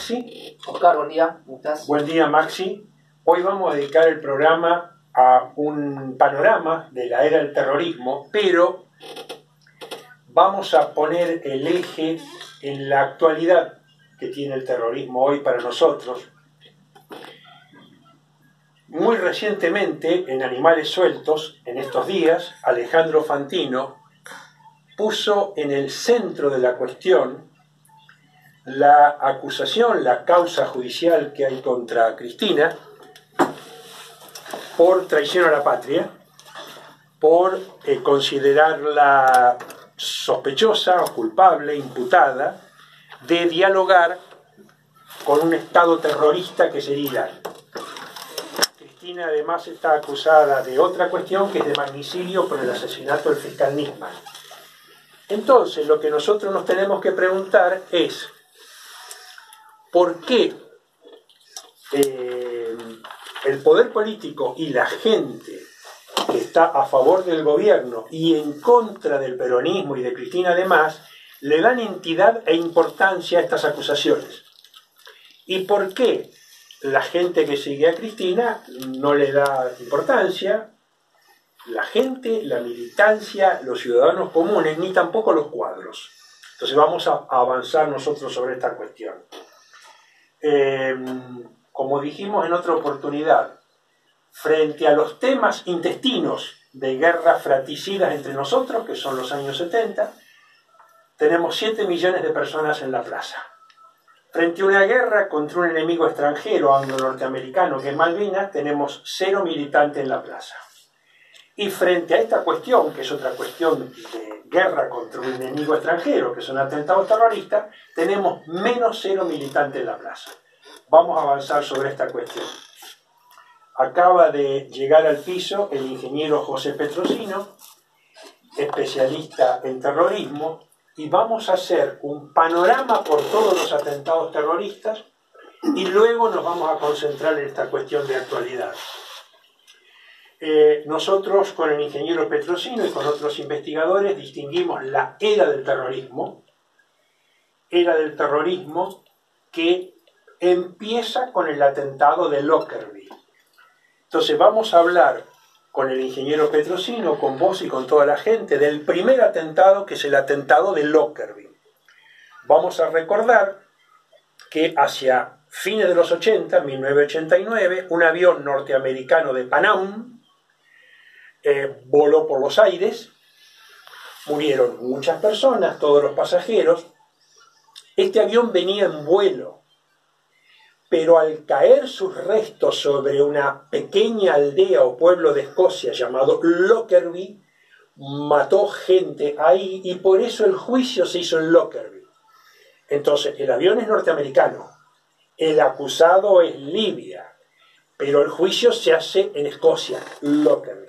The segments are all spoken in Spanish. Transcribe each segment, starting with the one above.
Maxi. Oscar, buen día, ¿cómo estás? Buen día, Maxi. Hoy vamos a dedicar el programa a un panorama de la era del terrorismo, pero vamos a poner el eje en la actualidad que tiene el terrorismo hoy para nosotros. Muy recientemente, en Animales Sueltos, en estos días, Alejandro Fantino puso en el centro de la cuestión la acusación, la causa judicial que hay contra Cristina por traición a la patria, por considerarla sospechosa o culpable, imputada, de dialogar con un Estado terrorista que sería Irán. Cristina además está acusada de otra cuestión, que es de magnicidio por el asesinato del fiscal Nisman. Entonces, lo que nosotros nos tenemos que preguntar es ¿por qué el poder político y la gente que está a favor del gobierno y en contra del peronismo y de Cristina además, le dan entidad e importancia a estas acusaciones? ¿Y por qué la gente que sigue a Cristina no le da importancia? La gente, la militancia, los ciudadanos comunes, ni tampoco los cuadros. Entonces vamos a avanzar nosotros sobre esta cuestión. Como dijimos en otra oportunidad, frente a los temas intestinos de guerras fratricidas entre nosotros, que son los años 70, tenemos 7 millones de personas en la plaza. Frente a una guerra contra un enemigo extranjero anglo-norteamericano que es Malvinas, tenemos 0 militantes en la plaza. Y frente a esta cuestión, que es otra cuestión de guerra contra un enemigo extranjero, que son atentados terroristas, tenemos menos 0 militantes en la plaza. Vamos a avanzar sobre esta cuestión. Acaba de llegar al piso el ingeniero José Petrosino, especialista en terrorismo, y vamos a hacer un panorama por todos los atentados terroristas y luego nos vamos a concentrar en esta cuestión de actualidad. Nosotros con el ingeniero Petrosino y con otros investigadores distinguimos la era del terrorismo que empieza con el atentado de Lockerbie. Entonces vamos a hablar con el ingeniero Petrosino, con vos y con toda la gente, del primer atentado, que es el atentado de Lockerbie. Vamos a recordar que hacia fines de los 80, 1989, un avión norteamericano de Pan Am voló por los aires, murieron muchas personas, todos los pasajeros. Este avión venía en vuelo, pero al caer sus restos sobre una pequeña aldea o pueblo de Escocia llamado Lockerbie, mató gente ahí y por eso el juicio se hizo en Lockerbie. Entonces, el avión es norteamericano, el acusado es Libia, pero el juicio se hace en Escocia, Lockerbie.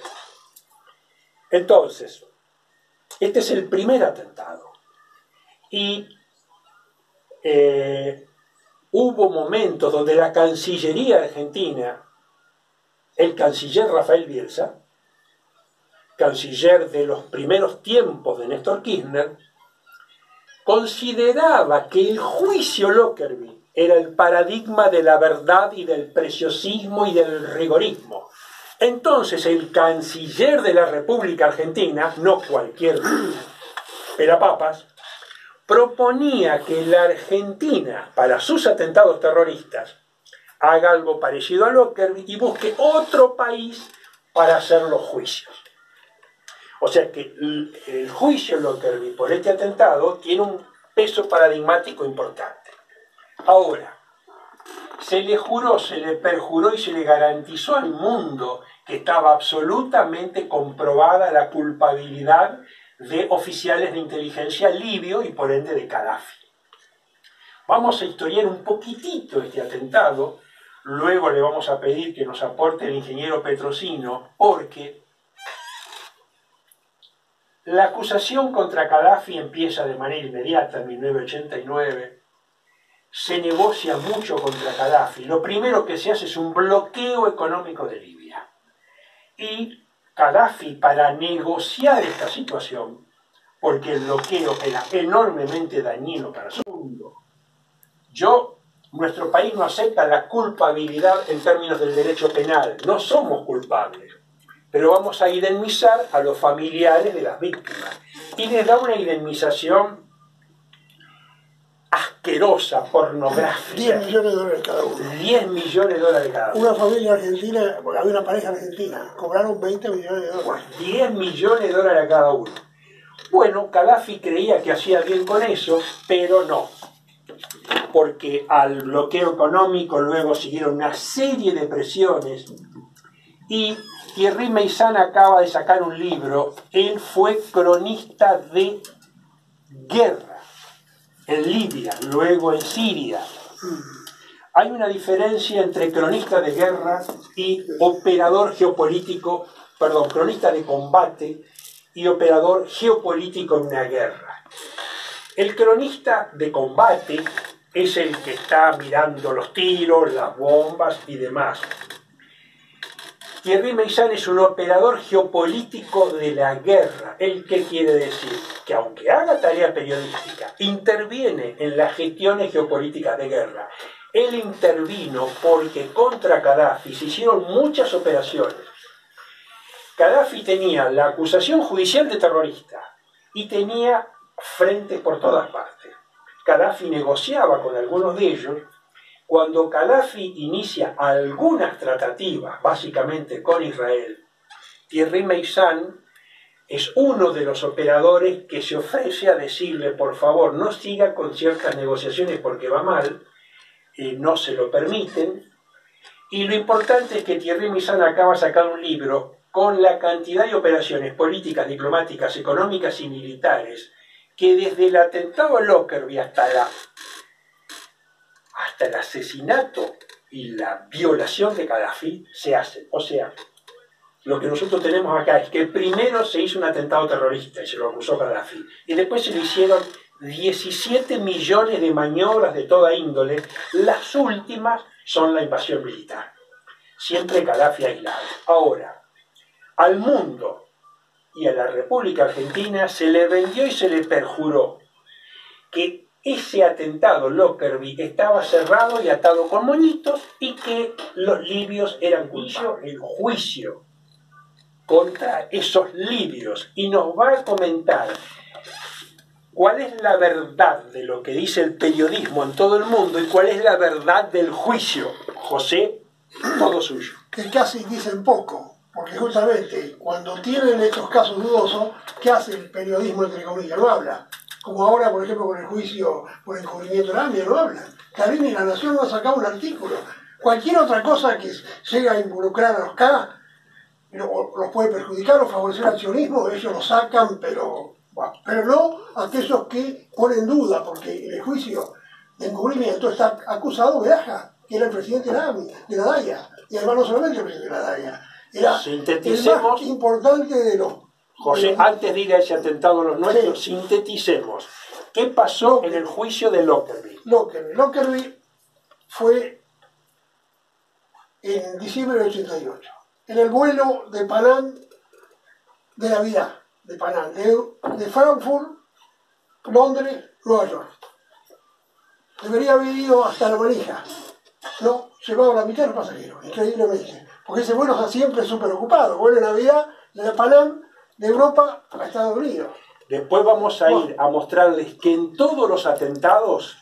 Entonces, este es el primer atentado. Y hubo momentos donde la Cancillería argentina, el canciller Rafael Bielsa, canciller de los primeros tiempos de Néstor Kirchner, consideraba que el juicio Lockerbie era el paradigma de la verdad y del preciosismo y del rigorismo. Entonces el canciller de la República Argentina, no cualquier pelapapas, proponía que la Argentina, para sus atentados terroristas, haga algo parecido a Lockerbie y busque otro país para hacer los juicios. O sea que el juicio Lockerbie por este atentado tiene un peso paradigmático importante. Ahora, se le juró, se le perjuró y se le garantizó al mundo que estaba absolutamente comprobada la culpabilidad de oficiales de inteligencia libios y por ende de Gaddafi. Vamos a historiar un poquitito este atentado, luego le vamos a pedir que nos aporte el ingeniero Petrosino, porque la acusación contra Gaddafi empieza de manera inmediata en 1989, se negocia mucho contra Gaddafi. Lo primero que se hace es un bloqueo económico de Libia. Y Gaddafi, para negociar esta situación, porque el bloqueo era enormemente dañino para su mundo, yo Nuestro país no acepta la culpabilidad en términos del derecho penal. No somos culpables. Pero vamos a indemnizar a los familiares de las víctimas. Y les da una indemnización asquerosa, pornográfica. 10 millones de dólares cada uno. 10 millones de dólares cada uno. Una familia argentina, porque había una pareja argentina, cobraron 20 millones de dólares. Bueno, 10 millones de dólares a cada uno. Bueno, Gaddafi creía que hacía bien con eso, pero no. Porque al bloqueo económico luego siguieron una serie de presiones y Thierry Meyssan acaba de sacar un libro. Él fue cronista de guerra en Libia, luego en Siria. Hay una diferencia entre cronista de guerra y operador geopolítico, perdón, cronista de combate y operador geopolítico en una guerra. El cronista de combate es el que está mirando los tiros, las bombas y demás. Thierry Meyssan es un operador geopolítico de la guerra. ¿El qué quiere decir? Que aunque haga tarea periodística, interviene en las gestiones geopolíticas de guerra. Él intervino porque contra Gaddafi se hicieron muchas operaciones. Gaddafi tenía la acusación judicial de terrorista y tenía frentes por todas partes. Gaddafi negociaba con algunos de ellos. Cuando Gaddafi inicia algunas tratativas, básicamente con Israel, Thierry Meyssan es uno de los operadores que se ofrece a decirle, por favor, no siga con ciertas negociaciones porque va mal, no se lo permiten. Y lo importante es que Thierry Meyssan acaba de sacar un libro con la cantidad de operaciones políticas, diplomáticas, económicas y militares que desde el atentado a Lockerbie hasta el asesinato y la violación de Gaddafi se hacen. O sea, lo que nosotros tenemos acá es que primero se hizo un atentado terrorista y se lo acusó Gaddafi, y después se le hicieron 17 millones de maniobras de toda índole. Las últimas son la invasión militar. Siempre Gaddafi aislado. Ahora, al mundo y a la República Argentina se le vendió y se le perjuró que ese atentado Lockerbie estaba cerrado y atado con moñitos y que los libios eran culpables. El juicio contra esos libios, y nos va a comentar cuál es la verdad de lo que dice el periodismo en todo el mundo y cuál es la verdad del juicio. José, todo suyo. Que casi dicen poco, porque justamente cuando tienen estos casos dudosos, ¿qué hace el periodismo entre comillas? No habla. Como ahora, por ejemplo, con el juicio por encubrimiento de la AMIA, no hablan. Clarín y La Nación no ha sacado un artículo. Cualquier otra cosa que llegue a involucrar a los K los puede perjudicar o favorecer el accionismo, ellos lo sacan, pero no aquellos que ponen en duda, porque en el juicio de encubrimiento está acusado Beaja, que era el presidente de la DAIA, y además no solamente el presidente de la DAIA, era el más importante de los... José, antes de ir a ese atentado a los nuestros, sí, sinteticemos. ¿Qué pasó en el juicio de Lockerbie? Lockerbie fue en diciembre del 88. En el vuelo de Panam, de Navidad, de Panam, de Frankfurt, Londres, Nueva York. Debería haber ido hasta la manija. No, llevaba la mitad de los pasajeros, increíblemente. Porque ese vuelo está siempre súper ocupado. Vuelo de Navidad, de Panam, de Europa a Estados Unidos. Después vamos a ir a mostrarles que en todos los atentados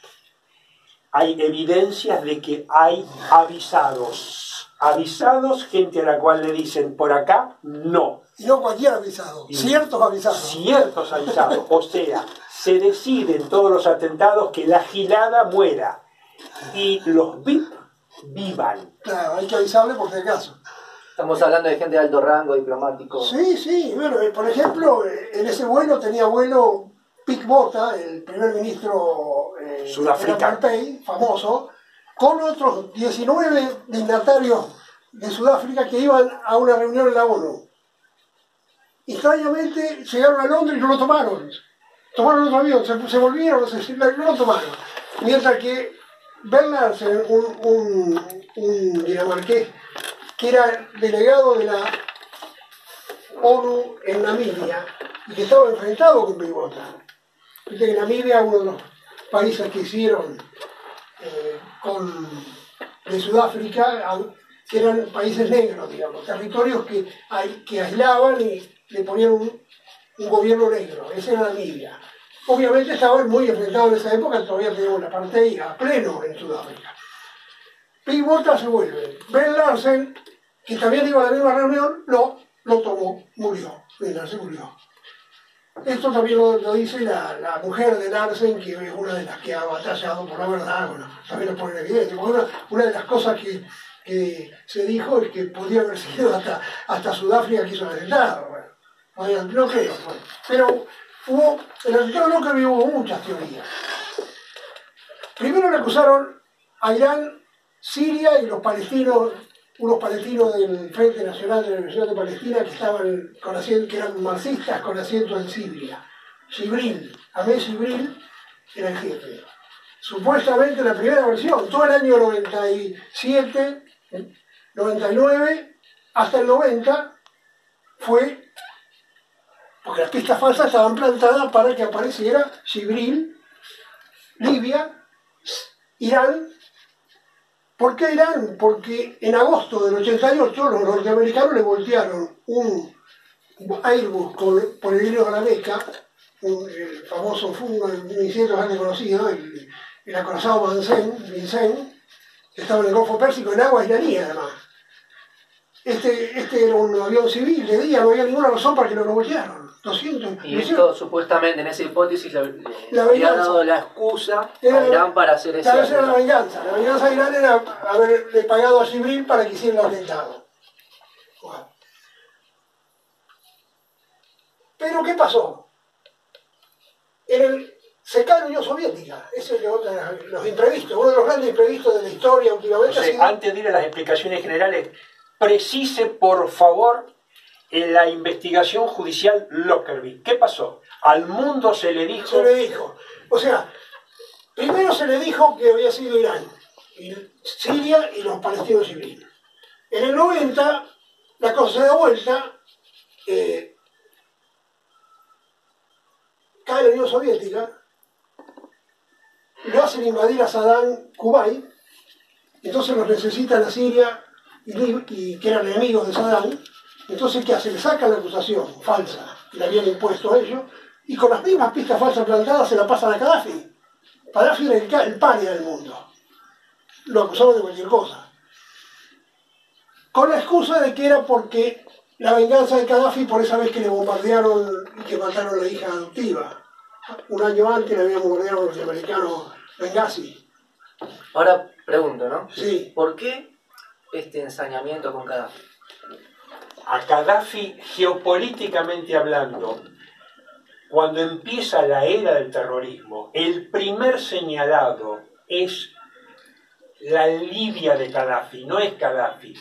hay evidencias de que hay avisados. Avisados, gente a la cual le dicen por acá, no. Y no cualquier avisado, ciertos avisados. Ciertos avisados. O sea, se decide en todos los atentados que la gilada muera y los VIP vivan. Claro, hay que avisarle por si acaso. Estamos hablando de gente de alto rango diplomático. Sí, bueno, por ejemplo, en ese vuelo tenía vuelo Pik Botha, el primer ministro sudafricano, famoso, con otros 19 dignatarios de Sudáfrica que iban a una reunión en la ONU. Extrañamente llegaron a Londres y no lo tomaron. Tomaron otro avión, se volvieron, no lo tomaron. Mientras que Bernardsen, un dinamarqués, que era delegado de la ONU en Namibia y que estaba enfrentado con Pik Botha. Viste que Namibia es uno de los países que hicieron de Sudáfrica, que eran países negros, digamos, territorios que aislaban y le ponían un gobierno negro. Esa era Namibia. Obviamente estaban muy enfrentados en esa época, todavía teníamos la apartheid a pleno en Sudáfrica. Pink Botha se vuelve. Ben Larsen, que también iba a la misma reunión, lo tomó, murió. Ben Larsen murió. Esto también lo dice la mujer de Larsen, que es una de las que ha batallado por la verdad, bueno, también lo pone en evidencia. Una de las cosas que se dijo es que podría haber sido hasta Sudáfrica que hizo el atentado. Bueno, no creo. Bueno. Pero en el atentado no creo que hubo muchas teorías. Primero le acusaron a Irán, Siria y los palestinos, unos palestinos del Frente Nacional de la Universidad de Palestina que eran marxistas con asiento en Siria. Jibril, Ahmed Jibril era el jefe. Supuestamente la primera versión, todo el año 97, 99, hasta el 90, fue, porque las pistas falsas estaban plantadas para que apareciera Jibril, Libia, Irán. ¿Por qué Irán? Porque en agosto del 88 los norteamericanos le voltearon un Airbus por el hilo de la Meca, el famoso un incidente bastante conocido, el acorazado Vincennes, que estaba en el Golfo Pérsico, en agua iraní además. Este era un avión civil de día, no había ninguna razón para que lo voltearan. 200. Y esto supuestamente en esa hipótesis le la había dado la excusa a Irán para hacer ese atentado. Era la venganza. La venganza de Irán era haberle pagado a Jibril para que hiciera el atentado. Bueno. Pero ¿qué pasó? Se cae la Unión Soviética. Ese es los imprevistos, uno de los grandes imprevistos de la historia últimamente. O sea, antes de ir a las explicaciones generales, precise por favor en la investigación judicial Lockerbie. ¿Qué pasó? Al mundo se le dijo... Se le dijo. O sea, primero se le dijo que había sido Irán, Siria y los palestinos civiles. En el 90, la cosa se da vuelta, cae la Unión Soviética, lo hacen invadir a Saddam Kuwait, entonces los necesitan a Siria y que eran enemigos de Saddam. Entonces, ¿qué hace? Le sacan la acusación falsa que le habían impuesto a ellos y con las mismas pistas falsas plantadas se la pasan a Gaddafi. Gaddafi era el paria del mundo. Lo acusaban de cualquier cosa. Con la excusa de que era porque la venganza de Gaddafi por esa vez que le bombardearon y que mataron a la hija adoptiva. Un año antes le habían bombardeado los americanos Benghazi. Ahora pregunto, ¿no? Sí. ¿Por qué este ensañamiento con Gaddafi? A Gaddafi, geopolíticamente hablando, cuando empieza la era del terrorismo, el primer señalado es la Libia de Gaddafi, no es Gaddafi.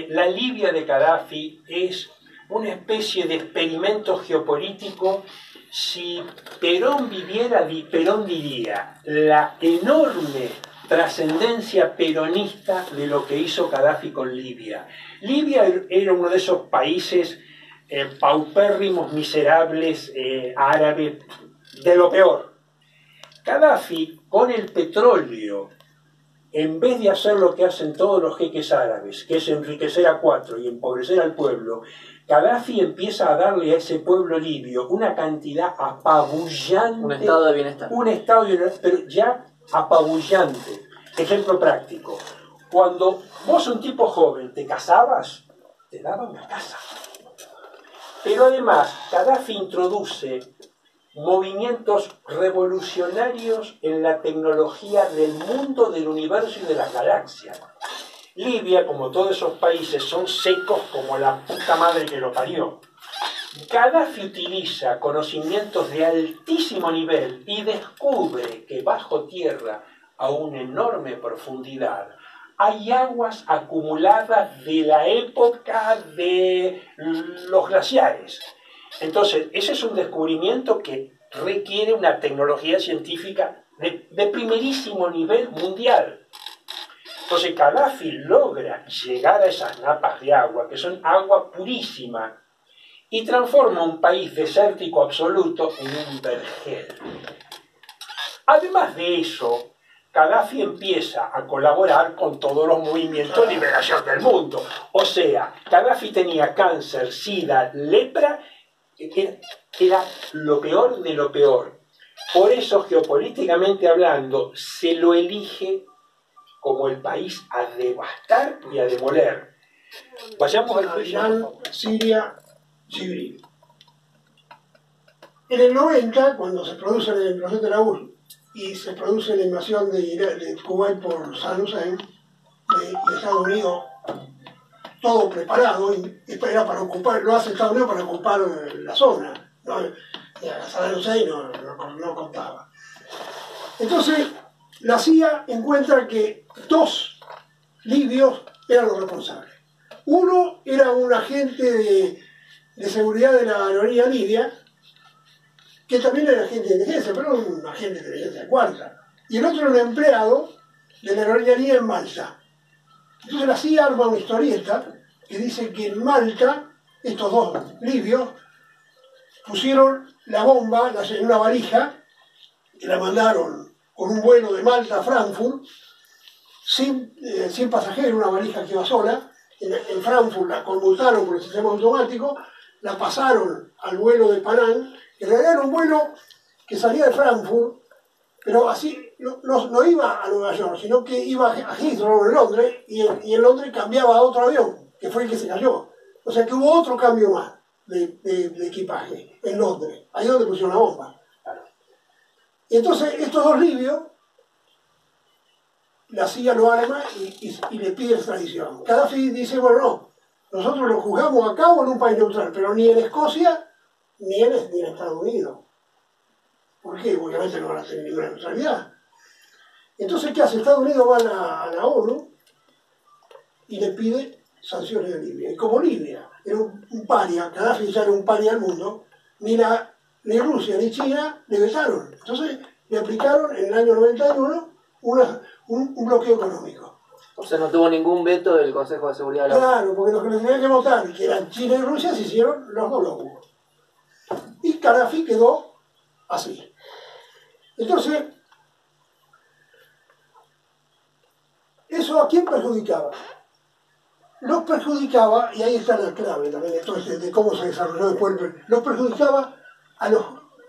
La Libia de Gaddafi es una especie de experimento geopolítico. Si Perón viviera, Perón diría la enorme trascendencia peronista de lo que hizo Gaddafi con Libia. Libia era uno de esos países paupérrimos, miserables, árabes, de lo peor. Gaddafi, con el petróleo, en vez de hacer lo que hacen todos los jeques árabes, que es enriquecer a cuatro y empobrecer al pueblo, Gaddafi empieza a darle a ese pueblo libio una cantidad apabullante. Un estado de bienestar. Un estado de bienestar, pero ya apabullante. Ejemplo práctico. Cuando vos, un tipo joven, te casabas, te daban una casa. Pero además, Gaddafi introduce movimientos revolucionarios en la tecnología del mundo, del universo y de las galaxias. Libia, como todos esos países, son secos como la puta madre que lo parió. Gaddafi utiliza conocimientos de altísimo nivel y descubre que bajo tierra, a una enorme profundidad, hay aguas acumuladas de la época de los glaciares. Entonces, ese es un descubrimiento que requiere una tecnología científica de primerísimo nivel mundial. Entonces, Gaddafi logra llegar a esas napas de agua, que son agua purísima, y transforma un país desértico absoluto en un vergel. Además de eso, Gaddafi empieza a colaborar con todos los movimientos de liberación del mundo. O sea, Gaddafi tenía cáncer, sida, lepra, era lo peor de lo peor. Por eso, geopolíticamente hablando, se lo elige como el país a devastar y a demoler. Vayamos al juicio. Irán, Siria, Siria. En el 90, cuando se produce el proceso de la URSS y se produce la invasión de Kuwait por Saddam Hussein y Estados Unidos, todo preparado, y era para ocupar, lo hace Estados Unidos para ocupar la zona, ¿no? Y a Saddam Hussein no contaba. Entonces, la CIA encuentra que 2 libios eran los responsables. Uno era un agente de seguridad de la aerolínea libia, que también era agente de inteligencia, pero un agente de inteligencia cuarta. Y el otro era un empleado de la aerolínea libia en Malta. Entonces la CIA arma una historieta que dice que en Malta, estos 2 libios pusieron la bomba en una valija y la mandaron con un vuelo de Malta a Frankfurt, sin pasajeros, una valija que iba sola. En Frankfurt la conmutaron por el sistema automático, la pasaron al vuelo de Panam, que en realidad era un vuelo que salía de Frankfurt, pero así no iba a Nueva York, sino que iba a Heathrow en Londres, y en Londres cambiaba a otro avión, que fue el que se cayó. O sea que hubo otro cambio más de equipaje en Londres, ahí donde pusieron la bomba. Y entonces estos 2 libios, la CIA lo arma y le pide extradición. Gaddafi dice, bueno, no, nosotros lo juzgamos acá o en un país neutral, pero ni en Escocia ni en Estados Unidos. ¿Por qué? Obviamente no van a tener ninguna neutralidad. Entonces, ¿qué hace? Estados Unidos va a la ONU y le pide sanciones a Libia. Y como Libia era un paria, Gaddafi ya era un paria al mundo, ni Rusia ni China le vetaron. Entonces le aplicaron en el año 91 un bloqueo económico. O sea, no tuvo ningún veto del Consejo de Seguridad de la ONU. Claro, porque los que le tenían que votar, que eran China y Rusia, se hicieron los 2 locos. Y Gaddafi quedó así. Entonces, ¿eso a quién perjudicaba? Los perjudicaba, y ahí está la clave también entonces de cómo se desarrolló después, los perjudicaba a los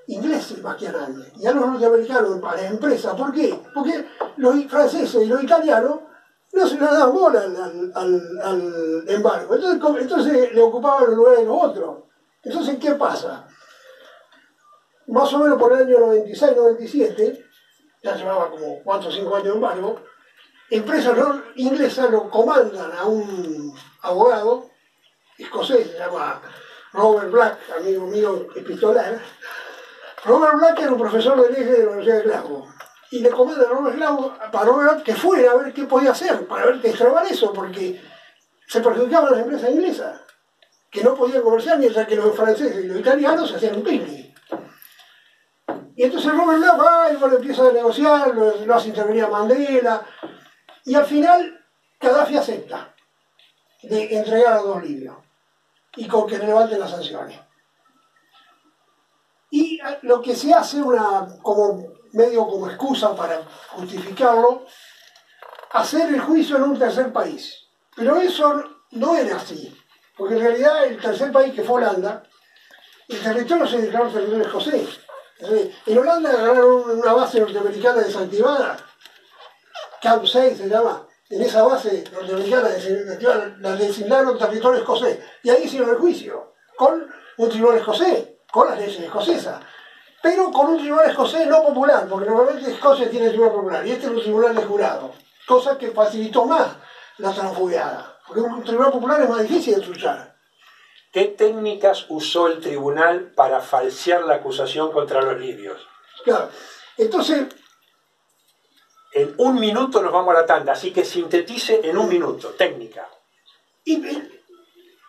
ingleses más que a nadie, y a los norteamericanos, a las empresas. ¿Por qué? Porque los franceses y los italianos no se les daban bola al embargo, entonces le ocupaban los lugares de los otros. Entonces, ¿qué pasa? Más o menos por el año 96-97, ya llevaba como 4 o 5 años de embargo, empresas inglesas lo comandan a un abogado escocés, se llama Robert Black, amigo mío epistolar. Robert Black era un profesor de leyes de la Universidad de Glasgow. Y le comanda a Robert Black que fuera a ver qué podía hacer, para ver qué extrabar eso, porque se perjudicaban las empresas inglesas, que no podían comerciar mientras que los franceses y los italianos hacían un picnic. Y entonces Robert Black va y bueno, empieza a negociar, lo hace intervenir a Mandela, y al final Gaddafi acepta de entregar a 2 libios y con que le levanten las sanciones. Y lo que se hace medio como excusa para justificarlo, hacer el juicio en un tercer país. Pero eso no era así, porque en realidad el tercer país, que fue Holanda, el territorio se declaró territorio escocés. En Holanda agarraron una base norteamericana desactivada, Camp 6 se llama. En esa base norteamericana desactivada la designaron territorio escocés. Y ahí hicieron el juicio, con un tribunal escocés, con las leyes escocesas. Pero con un tribunal escocés no popular, porque normalmente Escocia tiene tribunal popular, y este es un tribunal de jurado. Cosa que facilitó más la transfugiada, porque un tribunal popular es más difícil de truchar. ¿Qué técnicas usó el tribunal para falsear la acusación contra los libios? Claro, entonces... En 1 minuto nos vamos a la tanda, así que sintetice en 1 minuto, técnica. Y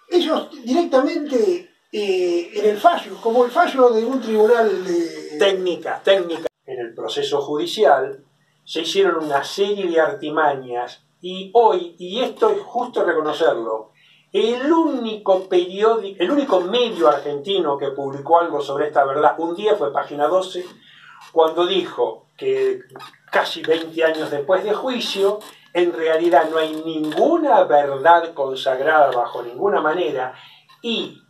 ellos directamente en el fallo, como el fallo de un tribunal de... Técnica. En el proceso judicial se hicieron una serie de artimañas y hoy, y esto es justo reconocerlo, el único medio argentino que publicó algo sobre esta verdad un día fue Página 12, cuando dijo que casi 20 años después de juicio, en realidad no hay ninguna verdad consagrada bajo ninguna manera, y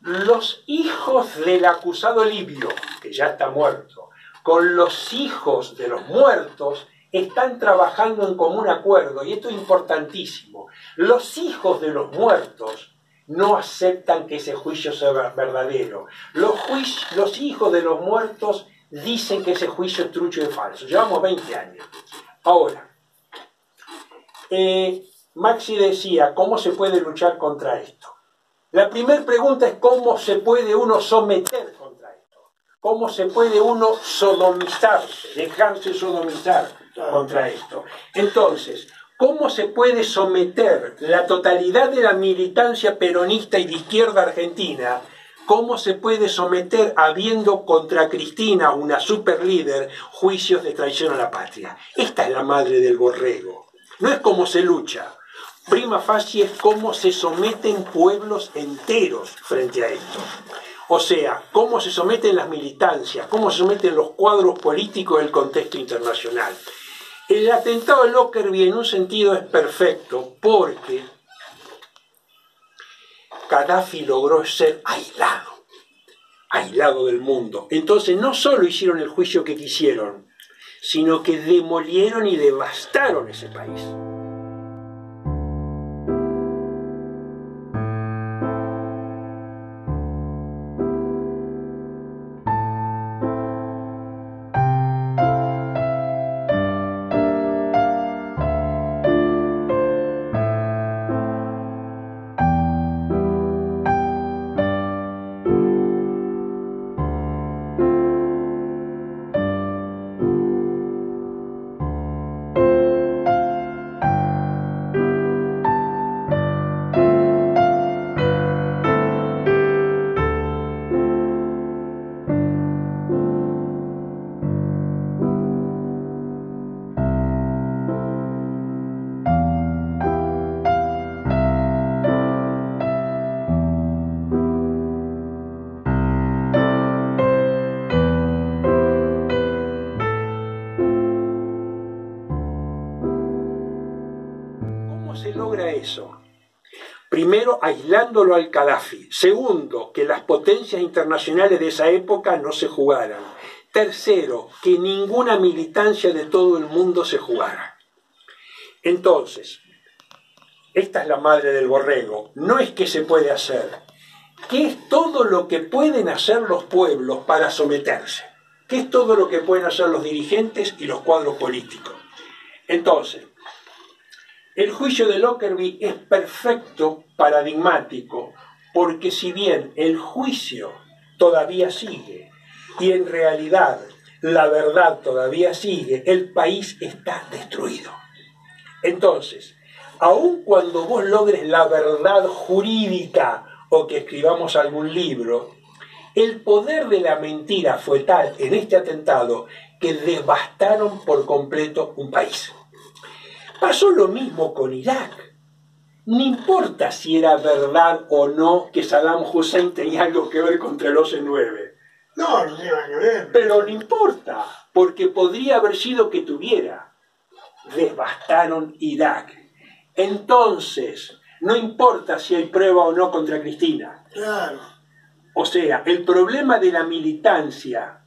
los hijos del acusado Livio, que ya está muerto, con los hijos de los muertos, están trabajando en común acuerdo, y esto es importantísimo. Los hijos de los muertos no aceptan que ese juicio sea verdadero. Los hijos de los muertos dicen que ese juicio es trucho y falso. Llevamos 20 años. Ahora, Maxi decía, ¿cómo se puede luchar contra esto? La primera pregunta es cómo se puede uno someter contra esto. ¿Cómo se puede uno sodomizarse, dejarse sodomizar contra esto? Entonces, ¿cómo se puede someter la totalidad de la militancia peronista y de izquierda argentina? ¿Cómo se puede someter habiendo contra Cristina, una superlíder, juicios de traición a la patria? Esta es la madre del borrego. No es cómo se lucha. Prima facie es cómo se someten pueblos enteros frente a esto. O sea, cómo se someten las militancias, cómo se someten los cuadros políticos del contexto internacional. El atentado de Lockerbie en un sentido es perfecto porque Gaddafi logró ser aislado del mundo. Entonces no solo hicieron el juicio que quisieron, sino que demolieron y devastaron ese país. Se logra eso. Primero, aislándolo al Gaddafi. Segundo, que las potencias internacionales de esa época no se jugaran. Tercero, que ninguna militancia de todo el mundo se jugara. Entonces, esta es la madre del borrego. No es que se puede hacer. ¿Qué es todo lo que pueden hacer los pueblos para someterse? ¿Qué es todo lo que pueden hacer los dirigentes y los cuadros políticos? Entonces, el juicio de Lockerbie es perfecto, paradigmático, porque si bien el juicio todavía sigue y en realidad la verdad todavía sigue, el país está destruido. Entonces, aun cuando vos logres la verdad jurídica o que escribamos algún libro, el poder de la mentira fue tal en este atentado que devastaron por completo un país. Pasó lo mismo con Irak. No importa si era verdad o no que Saddam Hussein tenía algo que ver contra el 11-9. No, no tiene nada que ver. Pero no importa, porque podría haber sido que tuviera. Devastaron Irak. Entonces, no importa si hay prueba o no contra Cristina. Claro. O sea, el problema de la militancia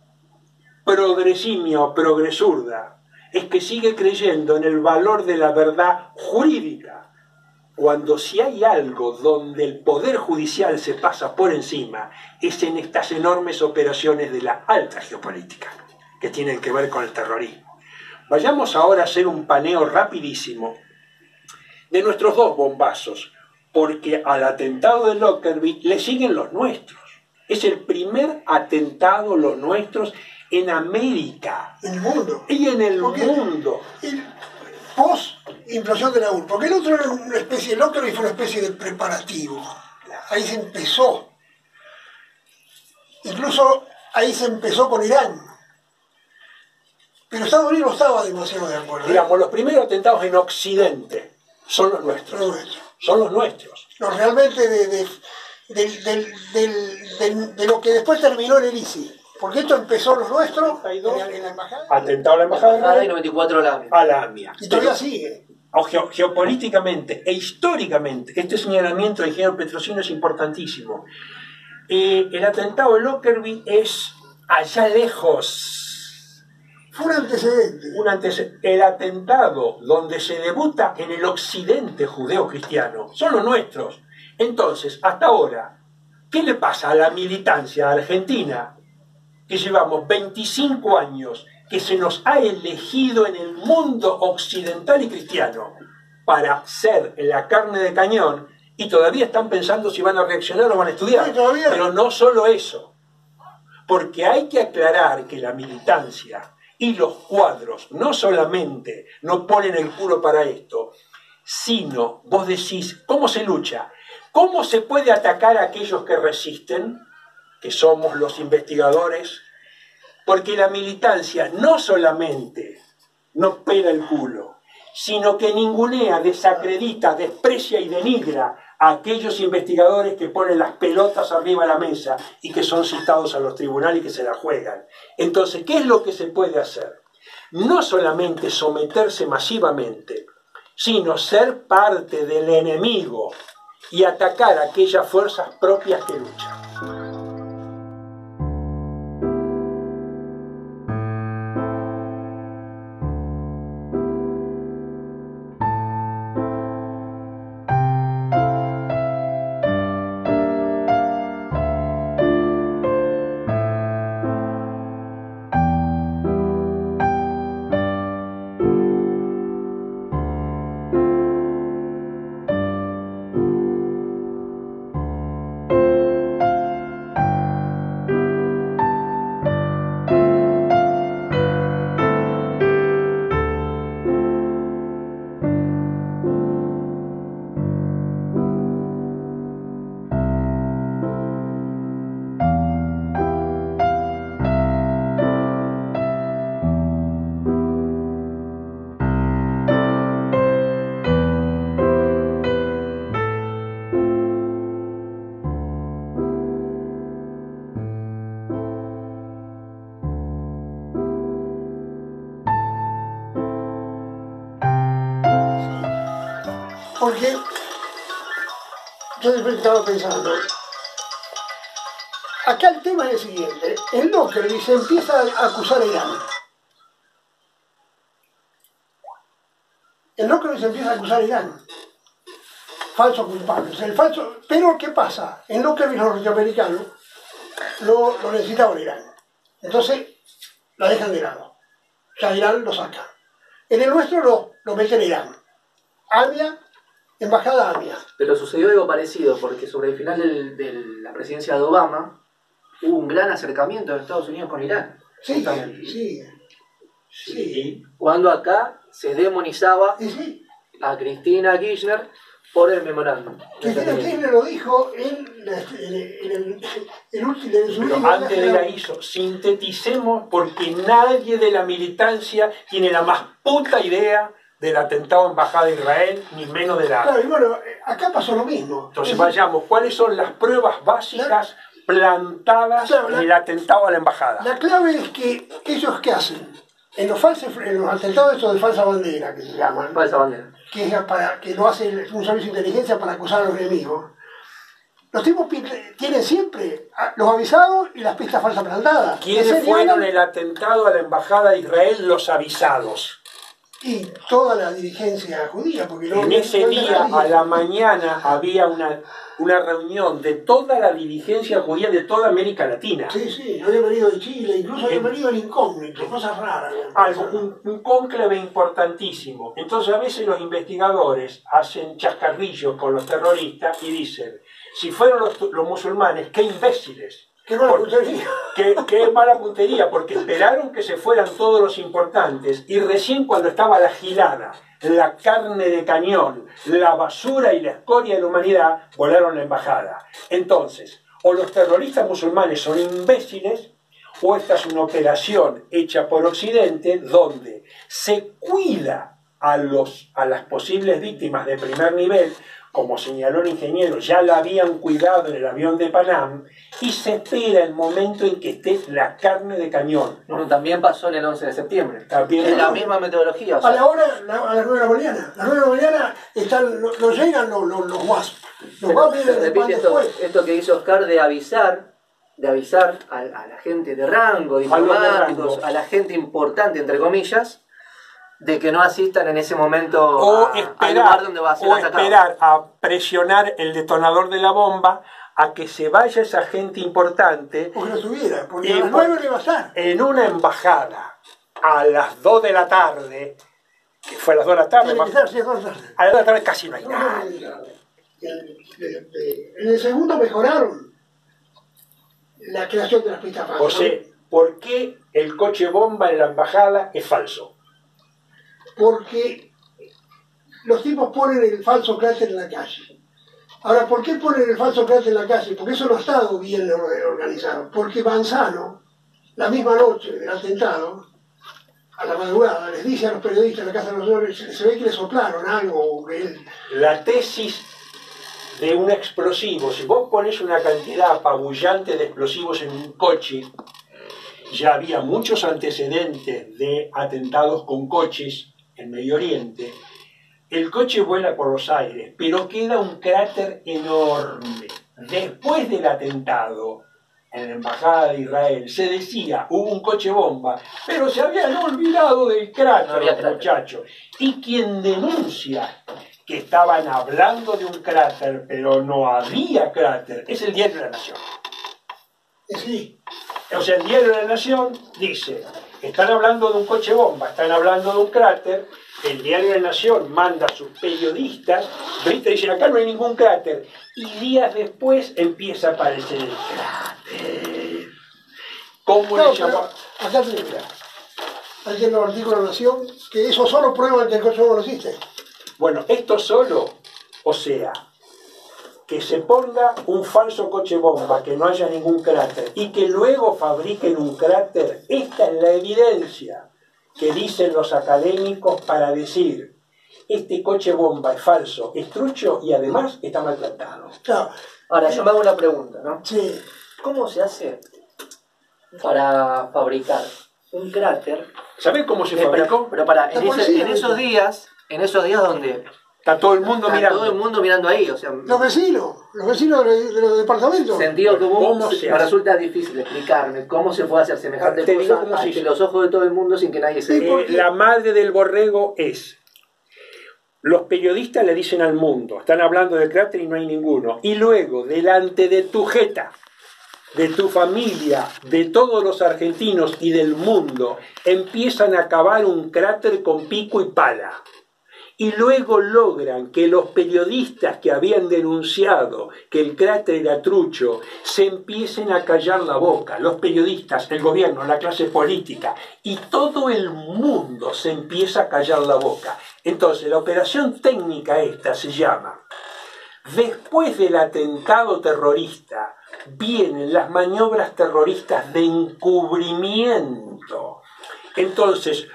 progresimia o progresurda es que sigue creyendo en el valor de la verdad jurídica, cuando si hay algo donde el poder judicial se pasa por encima, es en estas enormes operaciones de la alta geopolítica, que tienen que ver con el terrorismo. Vayamos ahora a hacer un paneo rapidísimo de nuestros dos bombazos, porque al atentado de Lockerbie le siguen los nuestros. Es el primer atentado, los nuestros, en América. En el mundo. Y en el mundo. Post-implosión de la URSS. Porque el otro era una especie, el otro fue una especie de preparativo. Ahí se empezó. Incluso ahí se empezó con Irán. Pero Estados Unidos no estaba demasiado de acuerdo. Digamos, los primeros atentados en Occidente son los nuestros. Son los nuestros. Realmente de lo que después terminó en el ISIS. Porque esto empezó lo nuestro 32, en la embajada atentado a la embajada de Embajada y Israel, 94 la AMIA. a la AMIA. y todavía sigue. Geopolíticamente e históricamente, este señalamiento del ingeniero Petrosino es importantísimo. El atentado de Lockerbie es allá lejos. Fue un antecedente. El atentado donde se debuta en el occidente judeo-cristiano son los nuestros. Entonces, hasta ahora, ¿qué le pasa a la militancia argentina? Que llevamos 25 años que se nos ha elegido en el mundo occidental y cristiano para ser la carne de cañón y todavía están pensando si van a reaccionar o van a estudiar. Sí, todavía. Pero no solo eso, porque hay que aclarar que la militancia y los cuadros no solamente no ponen el culo para esto, sino vos decís, ¿cómo se lucha? ¿Cómo se puede atacar a aquellos que resisten, que somos los investigadores? Porque la militancia no solamente no pela el culo, sino que ningunea, desacredita, desprecia y denigra a aquellos investigadores que ponen las pelotas arriba de la mesa y que son citados a los tribunales y que se la juegan. Entonces, ¿qué es lo que se puede hacer? No solamente someterse masivamente, sino ser parte del enemigo y atacar a aquellas fuerzas propias que luchan. Porque yo después estaba pensando, acá el tema es el siguiente, en Lockerbie se empieza a acusar a Irán. En Lockerbie se empieza a acusar a Irán. Falso culpable. O sea, el falso... Pero ¿qué pasa? En Lockerbie los norteamericanos lo necesitaban Irán. Entonces la dejan de lado. Ya Irán lo saca. En el nuestro lo meten a Irán. AMIA, embajada AMIA. Pero sucedió algo parecido, porque sobre el final de la presidencia de Obama hubo un gran acercamiento de Estados Unidos con Irán. Sí, justamente. sí. Cuando acá se demonizaba Y sí. a Cristina Kirchner por el memorándum. Cristina Kirchner lo dijo en su Pero último antes de viaje la hizo, sinteticemos porque nadie de la militancia tiene la más puta idea del atentado a Embajada de Israel, ni menos de la... Claro, y bueno, acá pasó lo mismo. Entonces vayamos, ¿cuáles son las pruebas básicas plantadas Claro, en el atentado a la Embajada? La clave es que ellos, ¿qué hacen? En los atentados estos de falsa bandera, que se llaman, Falsa bandera. que lo hace un servicio de inteligencia para acusar a los enemigos, los tipos tienen siempre los avisados y las pistas falsas plantadas. ¿Quiénes fueron el atentado a la Embajada de Israel? Los avisados. Y toda la dirigencia judía, porque En ese día, a la mañana, había una reunión de toda la dirigencia judía de toda América Latina. Sí, habían venido de Chile, incluso habían venido el incógnito, cosas raras. Un cónclave importantísimo. Entonces a veces los investigadores hacen chascarrillos con los terroristas y dicen, si fueron los musulmanes, qué imbéciles. Qué mala puntería. Qué mala puntería, porque esperaron que se fueran todos los importantes y recién cuando estaba la gilada, la carne de cañón, la basura y la escoria de la humanidad, volaron la embajada. Entonces, o los terroristas musulmanes son imbéciles, o esta es una operación hecha por Occidente donde se cuida a las posibles víctimas de primer nivel como señaló el ingeniero, ya la habían cuidado en el avión de Panam, y se espera el momento en que esté la carne de cañón. Bueno, también pasó en el 11 de septiembre. También Es la misma metodología. O sea, A la hora, a las 9 de la mañana. A las 9 de la mañana no llegan los WASP. Los WASP se vienen repite después. esto que hizo Oscar de avisar a la gente de rango, diplomáticos, a la gente importante, entre comillas, de que no asistan en ese momento al lugar donde va a ser atacado. Esperar a presionar el detonador de la bomba a que se vaya esa gente importante. Porque no estuviera, porque a las 9 no iba a estar. En una embajada a las 2 de la tarde, que fue a las 2 de la tarde, Tiene que estar, sí, es 2 de la tarde. a las 2 de la tarde casi no hay nada. En el segundo mejoraron la creación de las pistas falsas. José, ¿por qué el coche bomba en la embajada es falso? Porque los tipos ponen el falso cráter en la calle. Ahora, ¿por qué ponen el falso cráter en la calle? Porque eso no ha estado bien organizado. Porque Manzano, la misma noche del atentado, a la madrugada, les dice a los periodistas de la Casa de los Honores, se ve que le soplaron algo. Que él... La tesis de un explosivo, si vos pones una cantidad apabullante de explosivos en un coche, ya había muchos antecedentes de atentados con coches en Medio Oriente, el coche vuela por los aires, pero queda un cráter enorme. Después del atentado, en la Embajada de Israel, se decía, hubo un coche bomba, pero se habían olvidado del cráter, los muchachos. Y quien denuncia que estaban hablando de un cráter, pero no había cráter, es el Diario de la Nación. Sí. O sea, el Diario de la Nación dice, están hablando de un coche bomba, están hablando de un cráter, el Diario de la Nación manda a sus periodistas, ¿viste? Dicen, acá no hay ningún cráter, y días después empieza a aparecer el cráter. ¿Cómo le llamó? Acá te mira. Hay en los artículos de la Nación que eso solo prueba que el coche bomba no existe. Bueno, esto solo, o sea, que se ponga un falso coche bomba, que no haya ningún cráter, y que luego fabriquen un cráter, esta es la evidencia que dicen los académicos para decir, este coche bomba es falso, es trucho y además está mal plantado. Claro. Ahora, yo me hago una pregunta, ¿no? Sí. ¿Cómo se hace para fabricar un cráter? ¿Sabés cómo se fabricó? Pero en esos días donde Está todo el mundo está mirando. todo el mundo mirando ahí, o sea, Los vecinos de los departamentos. sentido común, ¿Cómo se me hace? resulta difícil explicarme cómo se puede hacer semejante Te digo cosa cómo se ante hizo. los ojos de todo el mundo sin que nadie se dé. La madre del borrego es, los periodistas le dicen al mundo, están hablando del cráter y no hay ninguno, y luego delante de tu jeta, de tu familia, de todos los argentinos y del mundo, empiezan a cavar un cráter con pico y pala. Y luego logran que los periodistas que habían denunciado que el cráter era trucho se empiecen a callar la boca. Los periodistas, el gobierno, la clase política y todo el mundo se empieza a callar la boca. Entonces la operación técnica esta se llama, después del atentado terrorista vienen las maniobras terroristas de encubrimiento. Entonces,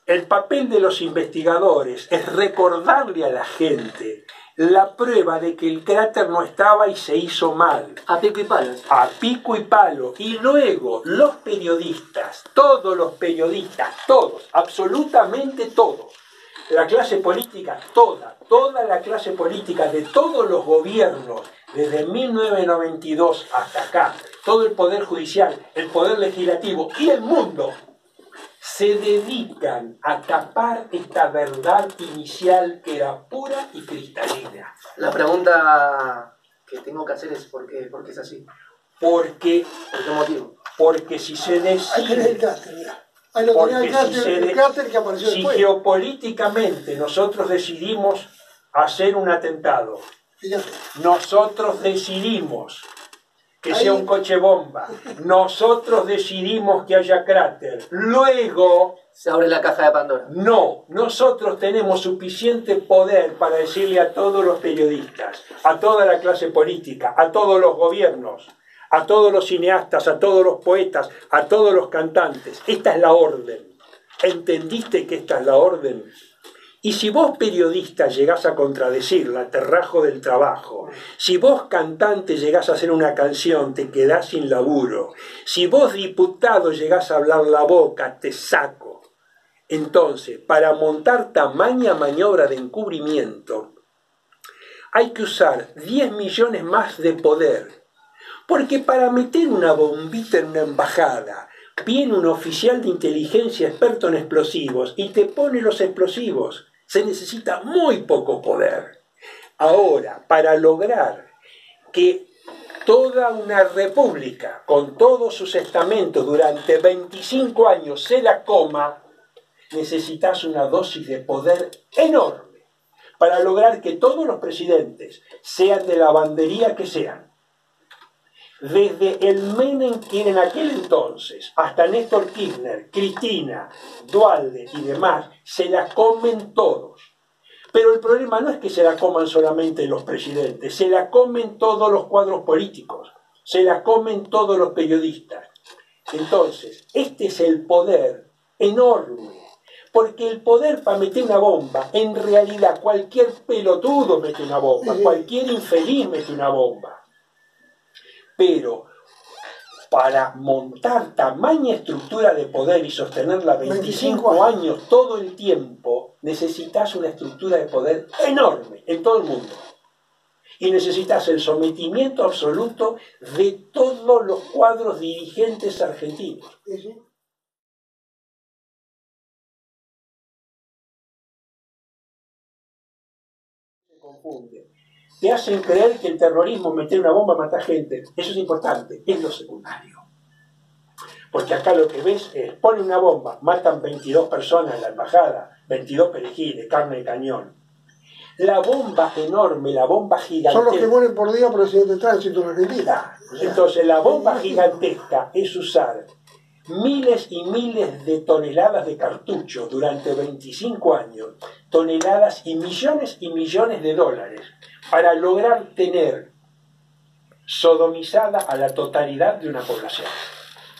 el papel de los investigadores es recordarle a la gente la prueba de que el cráter no estaba y se hizo mal. A pico y palo. A pico y palo. Y luego los periodistas, todos los periodistas, todos, absolutamente todos, la clase política, toda la clase política de todos los gobiernos, desde 1992 hasta acá, todo el poder judicial, el poder legislativo y el mundo, se dedican a tapar esta verdad inicial que era pura y cristalina. La pregunta que tengo que hacer es ¿por qué es así? Porque, ¿Por qué motivo? porque si se Ahí tenés el decide, cráter, mira. Ahí lo tenés el cráter que apareció si después. geopolíticamente nosotros decidimos hacer un atentado, Fíjate. nosotros decidimos que Ahí. sea un coche bomba, nosotros decidimos que haya cráter, luego Se abre la caja de Pandora. no, nosotros tenemos suficiente poder para decirle a todos los periodistas, a toda la clase política, a todos los gobiernos, a todos los cineastas, a todos los poetas, a todos los cantantes, esta es la orden. ¿Entendiste que esta es la orden? Y si vos periodista llegás a contradecirla, te rajo del trabajo. Si vos cantante llegás a hacer una canción, te quedás sin laburo. Si vos diputado llegás a hablar la boca, te saco. Entonces, para montar tamaña maniobra de encubrimiento, hay que usar 10 millones más de poder. Porque para meter una bombita en una embajada, viene un oficial de inteligencia experto en explosivos y te pone los explosivos. Se necesita muy poco poder. Ahora, para lograr que toda una república, con todos sus estamentos, durante 25 años se la coma, necesitas una dosis de poder enorme para lograr que todos los presidentes, sean de la bandería que sean, desde el Menem que en aquel entonces, hasta Néstor Kirchner, Cristina, Duhalde y demás, se la comen todos. Pero el problema no es que se la coman solamente los presidentes, se la comen todos los cuadros políticos, se la comen todos los periodistas. Entonces, este es el poder enorme, porque el poder para meter una bomba, en realidad cualquier pelotudo mete una bomba, cualquier infeliz mete una bomba. Pero para montar tamaña estructura de poder y sostenerla 25 años todo el tiempo, necesitas una estructura de poder enorme en todo el mundo. Y necesitas el sometimiento absoluto de todos los cuadros dirigentes argentinos. Se confunde. Te hacen creer que el terrorismo, meter una bomba, matar gente. Eso es importante, es lo secundario. Porque acá lo que ves es, ponen una bomba, matan 22 personas en la embajada, 22 perejiles, carne de cañón. La bomba enorme, la bomba gigantesca... Son los que mueren por día por accidente de tránsito en Argentina. Entonces la bomba gigantesca es usar miles y miles de toneladas de cartuchos durante 25 años, toneladas y millones de dólares, para lograr tener sodomizada a la totalidad de una población.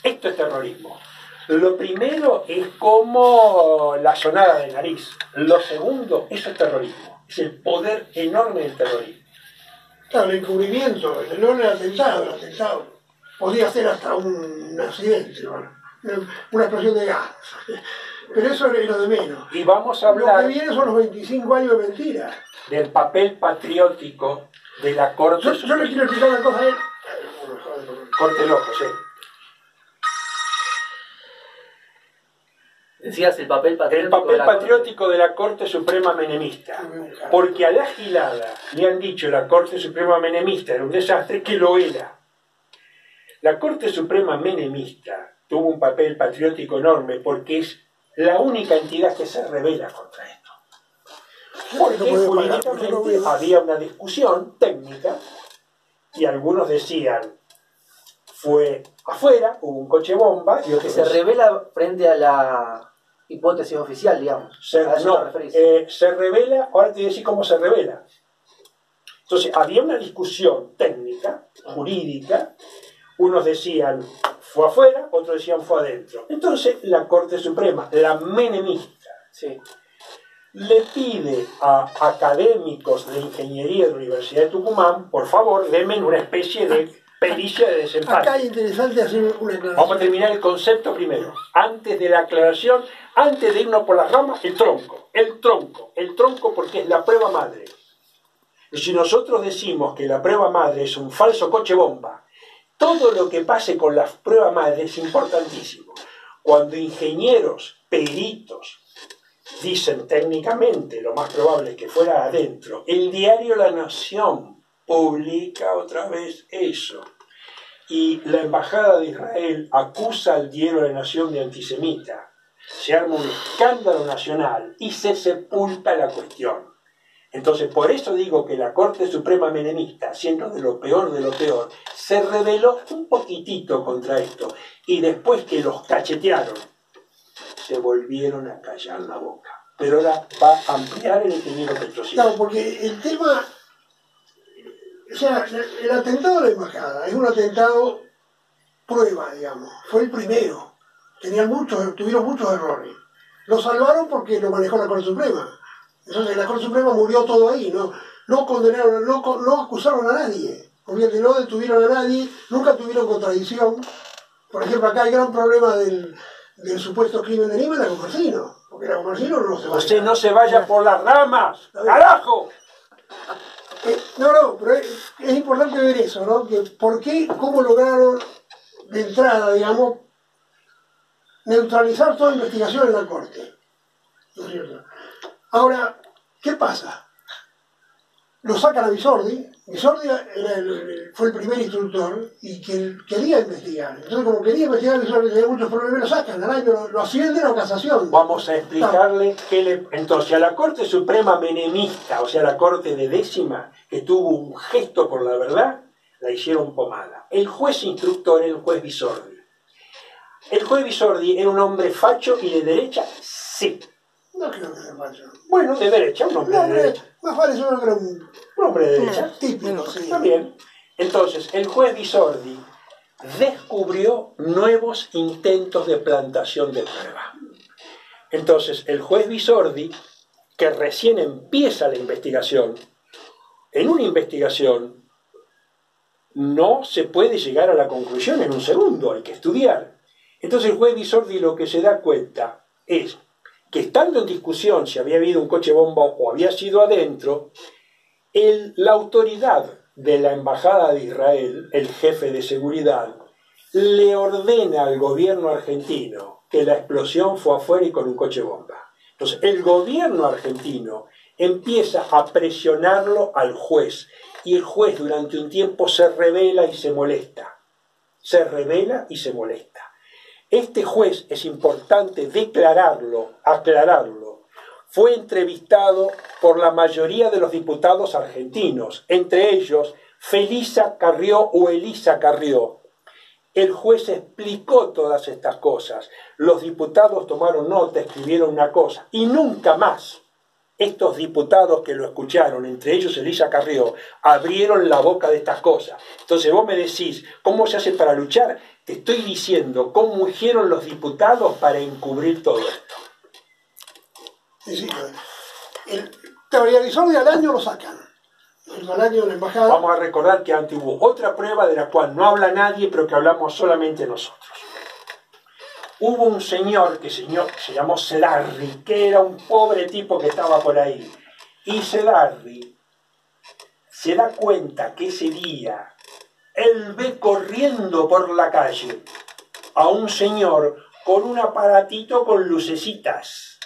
Esto es terrorismo. Lo primero es como la sonada de nariz. Lo segundo, eso es terrorismo. Es el poder enorme del terrorismo. Claro, el encubrimiento, el enorme atentado, podía ser hasta un accidente, ¿no? Una explosión de gas. Pero eso es lo de menos. Y vamos a hablar... Lo que viene son los 25 años de mentira. Del papel patriótico de la Corte... Yo le quiero explicar una cosa a él. Corte loco, sí. Decías el papel patriótico. El papel patriótico de la Corte Suprema Menemista. Porque a la gilada le han dicho la Corte Suprema Menemista era un desastre, que lo era. La Corte Suprema Menemista tuvo un papel patriótico enorme porque es la única entidad que se rebela contra esto. Porque jurídicamente había una discusión técnica y algunos decían fue afuera, hubo un coche bomba y otros se revela frente a la hipótesis oficial, digamos. Se revela, ahora te voy a decir cómo se revela. Entonces había una discusión técnica, jurídica, unos decían fue afuera, otros decían fue adentro. Entonces la Corte Suprema, la menemista, sí, le pide a académicos de ingeniería de la Universidad de Tucumán, por favor, denme una especie de pericia de desempate. Acá es interesante hacer una aclaración. Vamos a terminar el concepto primero. Antes de la aclaración, antes de irnos por las ramas, el tronco porque es la prueba madre. Y si nosotros decimos que la prueba madre es un falso coche bomba, todo lo que pase con la prueba madre es importantísimo. Cuando ingenieros, peritos, dicen técnicamente, lo más probable es que fuera adentro, el diario La Nación publica otra vez eso. Y la Embajada de Israel acusa al diario La Nación de antisemita. Se arma un escándalo nacional y se sepulta la cuestión. Entonces, por eso digo que la Corte Suprema Menemista, siendo de lo peor, se rebeló un poquitito contra esto. Y después que los cachetearon, se volvieron a callar la boca. Pero ahora va a ampliar el ingeniero Petrosini. Claro, porque el tema... O sea, el atentado a la embajada es un atentado prueba, digamos. Fue el primero. Tuvieron muchos errores. Lo salvaron porque lo manejó la Corte Suprema. Entonces la Corte Suprema murió todo ahí, no condenaron, no acusaron a nadie, porque no detuvieron a nadie, nunca tuvieron contradicción. Por ejemplo, acá hay gran problema del supuesto crimen de Lima en la Comercino, porque la Comercino no se va. Usted no se vaya por las ramas, ¡carajo! No, pero es importante ver eso, ¿no? Que ¿por qué, cómo lograron de entrada, digamos, neutralizar toda investigación en la Corte? ¿No es cierto? Ahora, ¿qué pasa? Lo sacan a Bisordi. Bisordi fue el primer instructor y que quería investigar. Entonces, como quería investigar, Bisordi tenía muchos problemas, lo sacan al año, lo ascienden a casación. Vamos a explicarle entonces a la Corte Suprema menemista, o sea, la Corte de Décima, que tuvo un gesto por la verdad, la hicieron pomada. El juez instructor era el juez Bisordi. ¿El juez Bisordi era un hombre facho y de derecha? Sí. No creo que sea facho. Bueno, de derecha, un hombre de derecha. Más vale yo no creo un hombre de derecha. Típico, sí. Está bien. Entonces, el juez Bisordi descubrió nuevos intentos de plantación de prueba. Entonces, el juez Bisordi, que recién empieza la investigación, en una investigación no se puede llegar a la conclusión en un segundo, hay que estudiar. Entonces el juez Bisordi lo que se da cuenta es que estando en discusión si había habido un coche bomba o había sido adentro, la autoridad de la Embajada de Israel, el jefe de seguridad, le ordena al gobierno argentino que la explosión fue afuera y con un coche bomba. Entonces el gobierno argentino empieza a presionarlo al juez y el juez durante un tiempo se rebela y se molesta. Se rebela y se molesta. Este juez, es importante declararlo, aclararlo, fue entrevistado por la mayoría de los diputados argentinos, entre ellos Felisa Carrió o Elisa Carrió. El juez explicó todas estas cosas, los diputados tomaron nota, escribieron una cosa, y nunca más estos diputados que lo escucharon, entre ellos Elisa Carrió, abrieron la boca de estas cosas. Entonces vos me decís, ¿cómo se hace para luchar? Te estoy diciendo cómo hicieron los diputados para encubrir todo esto. Sí, teoría Bisordi al año lo sacan. Al año de la embajada. Vamos a recordar que antes hubo otra prueba de la cual no habla nadie, pero que hablamos solamente nosotros. Hubo un señor que se llamó Sedarri, que era un pobre tipo que estaba por ahí. Y Sedarri se da cuenta que ese día él ve corriendo por la calle a un señor con un aparatito con lucecitas.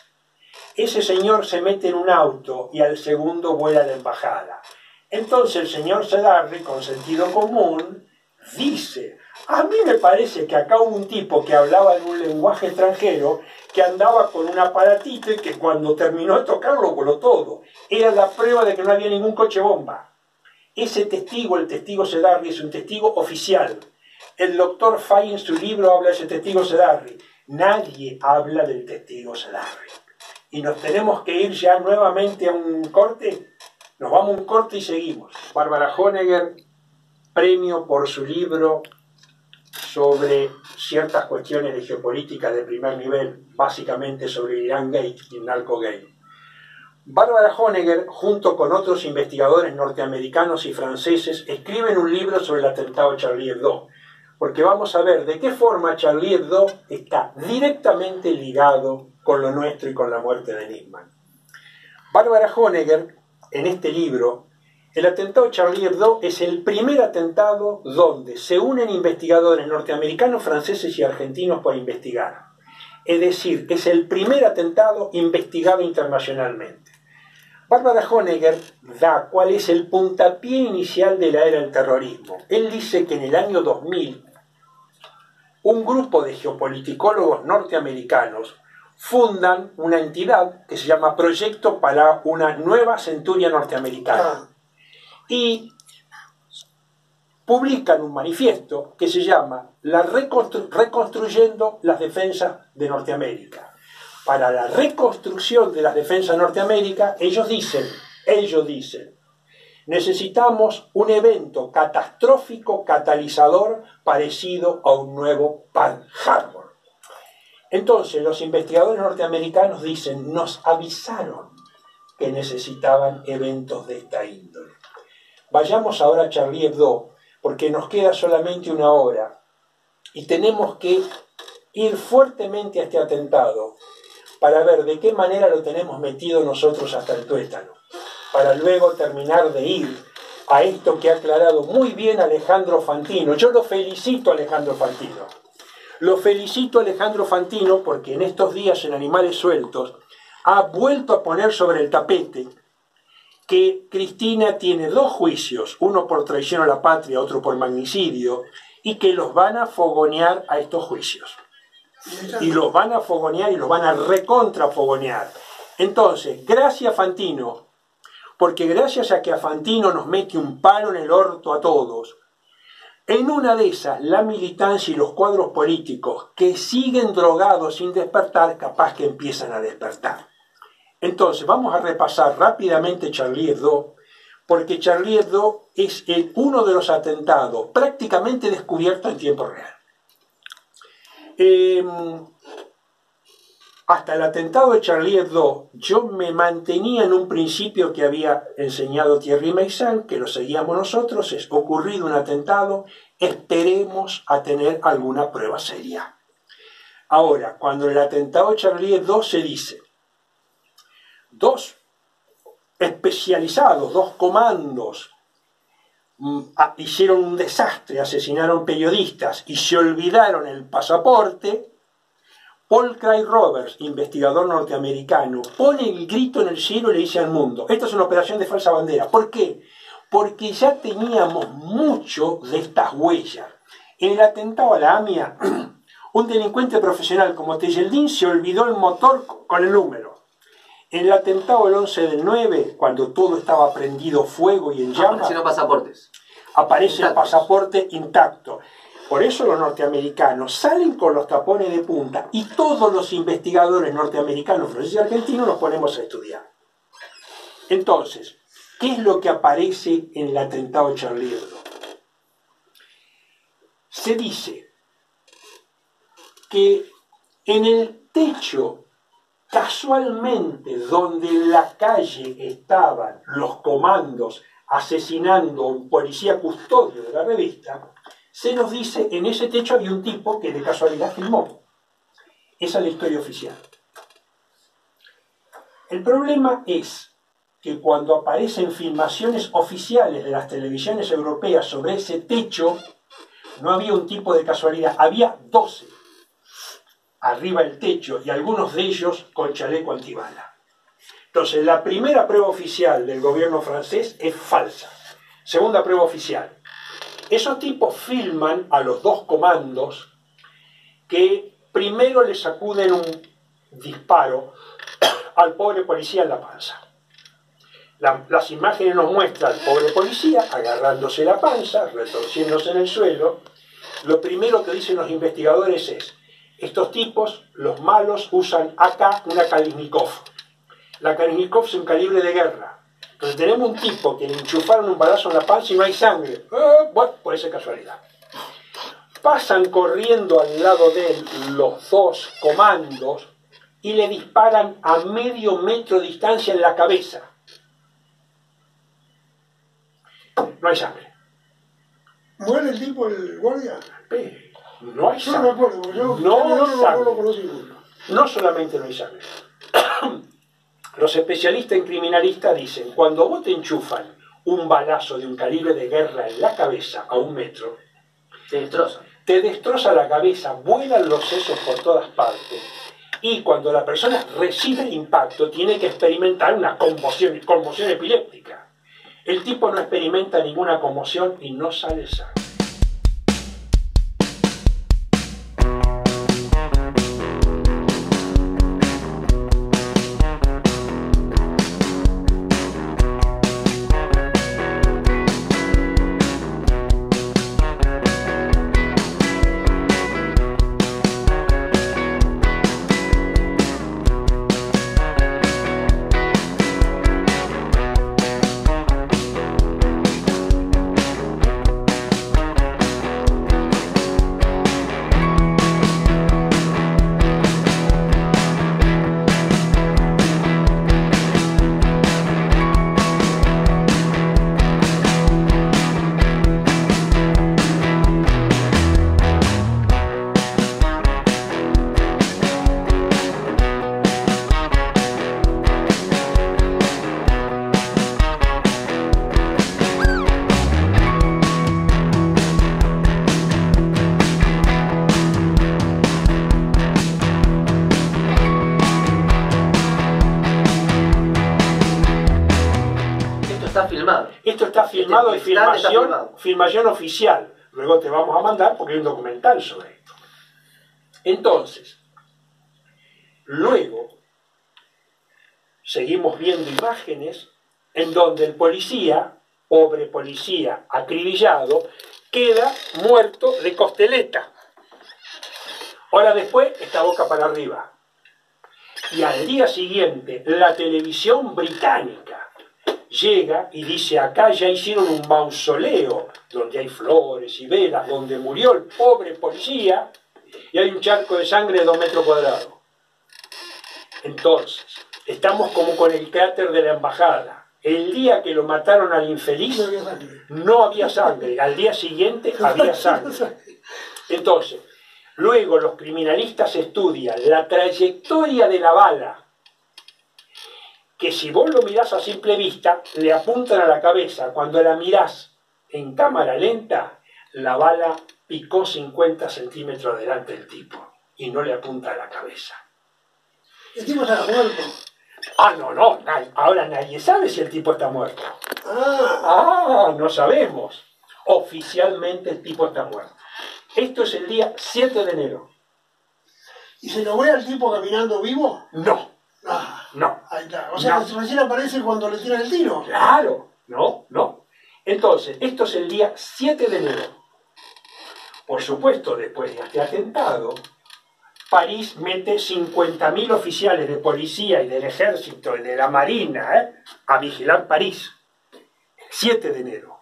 Ese señor se mete en un auto y al segundo vuela a la embajada. Entonces el señor Sedarri, con sentido común, dice: a mí me parece que acá hubo un tipo que hablaba en un lenguaje extranjero, que andaba con un aparatito y que cuando terminó de tocarlo voló todo. Era la prueba de que no había ningún coche bomba. Ese testigo, el testigo Sedarri, es un testigo oficial. El doctor Fay en su libro habla de ese testigo Sedarri. Nadie habla del testigo Sedarri. Y nos tenemos que ir ya nuevamente a un corte. Nos vamos a un corte y seguimos. Bárbara Honegger, premio por su libro sobre ciertas cuestiones de geopolítica de primer nivel, básicamente sobre Irán Gate y Narco Gate. Bárbara Honegger, junto con otros investigadores norteamericanos y franceses, escriben un libro sobre el atentado Charlie Hebdo, porque vamos a ver de qué forma Charlie Hebdo está directamente ligado con lo nuestro y con la muerte de Nisman. Bárbara Honegger, en este libro, el atentado Charlie Hebdo es el primer atentado donde se unen investigadores norteamericanos, franceses y argentinos para investigar. Es decir, es el primer atentado investigado internacionalmente. Bárbara Honegger da cuál es el puntapié inicial de la era del terrorismo. Él dice que en el año 2000, un grupo de geopoliticólogos norteamericanos fundan una entidad que se llama Proyecto para una Nueva Centuria Norteamericana. Y publican un manifiesto que se llama Reconstruyendo las Defensas de Norteamérica. Para la reconstrucción de las defensas de Norteamérica, ellos dicen, necesitamos un evento catastrófico catalizador parecido a un nuevo Pearl Harbor. Entonces los investigadores norteamericanos dicen, nos avisaron que necesitaban eventos de esta índole. Vayamos ahora a Charlie Hebdo, porque nos queda solamente una hora y tenemos que ir fuertemente a este atentado para ver de qué manera lo tenemos metido nosotros hasta el tuétano, para luego terminar de ir a esto que ha aclarado muy bien Alejandro Fantino. Yo lo felicito a Alejandro Fantino. Lo felicito a Alejandro Fantino porque en estos días en Animales Sueltos ha vuelto a poner sobre el tapete que Cristina tiene 2 juicios, uno por traición a la patria, otro por magnicidio, y que los van a fogonear a estos juicios. Y los van a fogonear y los van a recontrafogonear. Entonces, gracias Fantino, porque gracias a que a Fantino nos mete un palo en el orto a todos, en una de esas, la militancia y los cuadros políticos que siguen drogados sin despertar, capaz que empiezan a despertar. Entonces, vamos a repasar rápidamente Charlie Hebdo, porque Charlie Hebdo es uno de los atentados prácticamente descubiertos en tiempo real. Hasta el atentado de Charlie Hebdo, yo me mantenía en un principio que había enseñado Thierry Meyssan, que lo seguíamos nosotros, es ocurrido un atentado, esperemos a tener alguna prueba seria. Ahora, cuando el atentado de Charlie Hebdo se dice, 2 especializados, 2 comandos, hicieron un desastre, asesinaron periodistas y se olvidaron el pasaporte, Paul Craig Roberts, investigador norteamericano, pone el grito en el cielo y le dice al mundo, esto es una operación de falsa bandera. ¿Por qué? Porque ya teníamos mucho de estas huellas. En el atentado a la AMIA, un delincuente profesional como Tejeldín se olvidó el motor con el número. En el atentado del 11 del 9, cuando todo estaba prendido fuego y en llamas, aparecieron pasaportes. Aparece el pasaporte intacto. Por eso los norteamericanos salen con los tapones de punta y todos los investigadores norteamericanos, franceses y argentinos nos ponemos a estudiar. Entonces, ¿qué es lo que aparece en el atentado de Charlie Hebdo? Se dice que en el techo, casualmente, donde en la calle estaban los comandos asesinando a un policía custodio de la revista, se nos dice en ese techo había un tipo que de casualidad filmó. Esa es la historia oficial. El problema es que cuando aparecen filmaciones oficiales de las televisiones europeas sobre ese techo, no había un tipo de casualidad, había 12 arriba del techo y algunos de ellos con chaleco antibala. Entonces, la primera prueba oficial del gobierno francés es falsa. Segunda prueba oficial. Esos tipos filman a los 2 comandos que primero le sacuden un disparo al pobre policía en la panza. Las imágenes nos muestran al pobre policía agarrándose la panza, retorciéndose en el suelo. Lo primero que dicen los investigadores es, estos tipos, los malos, usan acá una Kalashnikov. La Kalashnikov es un calibre de guerra. Entonces tenemos un tipo que le enchufaron un balazo en la panza y no hay sangre. Bueno, por esa casualidad. Pasan corriendo al lado de él los 2 comandos y le disparan a medio metro de distancia en la cabeza. No hay sangre. ¿Muere el tipo, el guardia? No hay sangre. Yo no me acuerdo, porque yo no lo conocí mucho. No solamente no hay sangre. Los especialistas en criminalista dicen, cuando vos te enchufan un balazo de un calibre de guerra en la cabeza a 1 metro, te destroza. Te destroza la cabeza, vuelan los sesos por todas partes, y cuando la persona recibe el impacto tiene que experimentar una conmoción epiléptica. El tipo no experimenta ninguna conmoción y no sale sangre. está filmado y filmación oficial. Luego te vamos a mandar porque hay un documental sobre esto. Entonces, luego seguimos viendo imágenes en donde el policía, pobre policía acribillado, queda muerto de costeleta. Hora después está boca para arriba. Y al día siguiente, la televisión británica llega y dice: acá ya hicieron un mausoleo donde hay flores y velas, donde murió el pobre policía, y hay un charco de sangre de 2 metros cuadrados. Entonces, estamos como con el cráter de la embajada. El día que lo mataron al infeliz, no había sangre. Al día siguiente había sangre. Entonces, luego los criminalistas estudian la trayectoria de la bala, que si vos lo mirás a simple vista, le apuntan a la cabeza. Cuando la mirás en cámara lenta, la bala picó 50 centímetros adelante del tipo y no le apunta a la cabeza. El tipo estaba muerto. No, ahora nadie sabe si el tipo está muerto. No sabemos. Oficialmente el tipo está muerto. Esto es el día 7 de enero. ¿Y se lo ve al tipo caminando vivo? No. No. Ahí está. O sea, recién aparece cuando le tiran el tiro. Claro. No. Entonces, esto es el día 7 de enero. Por supuesto, después de este atentado, París mete 50.000 oficiales de policía y del ejército y de la marina a vigilar París. 7 de enero.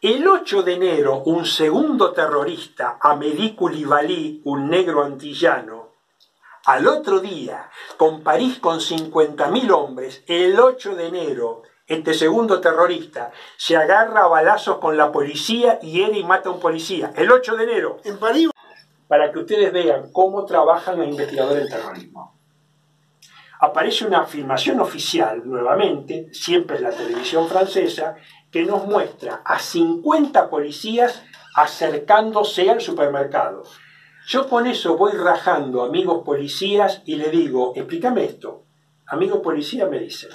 El 8 de enero, un segundo terrorista, Amédée Coulibaly, un negro antillano, al otro día, con París con 50.000 hombres, el 8 de enero, este segundo terrorista se agarra a balazos con la policía, hiere y mata a un policía. El 8 de enero. En París. Para que ustedes vean cómo trabajan los investigadores del terrorismo. Aparece una filmación oficial, nuevamente, siempre es la televisión francesa, que nos muestra a 50 policías acercándose al supermercado. Yo con eso voy rajando amigos policías y le digo: explícame esto. Amigo policía, me dice,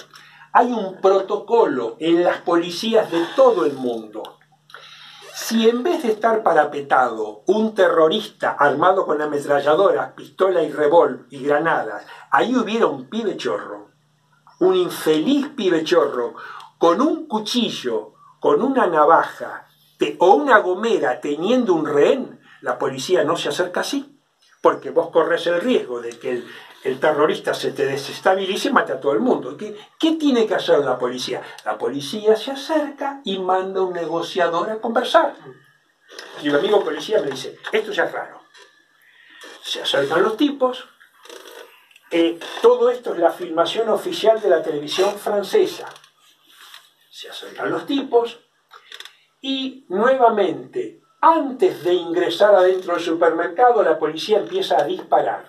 hay un protocolo en las policías de todo el mundo. Si en vez de estar parapetado un terrorista armado con ametralladoras, pistola y revólver y granadas, ahí hubiera un pibe chorro, un infeliz pibe chorro, con un cuchillo, con una navaja o una gomera teniendo un rehén, la policía no se acerca así, porque vos corres el riesgo de que el terrorista se te desestabilice y mate a todo el mundo. ¿Qué tiene que hacer la policía? La policía se acerca y manda a un negociador a conversar. Y el amigo policía me dice: esto ya es raro. Se acercan los tipos. Todo esto es la filmación oficial de la televisión francesa. Se acercan los tipos y nuevamente, antes de ingresar adentro del supermercado, la policía empieza a disparar.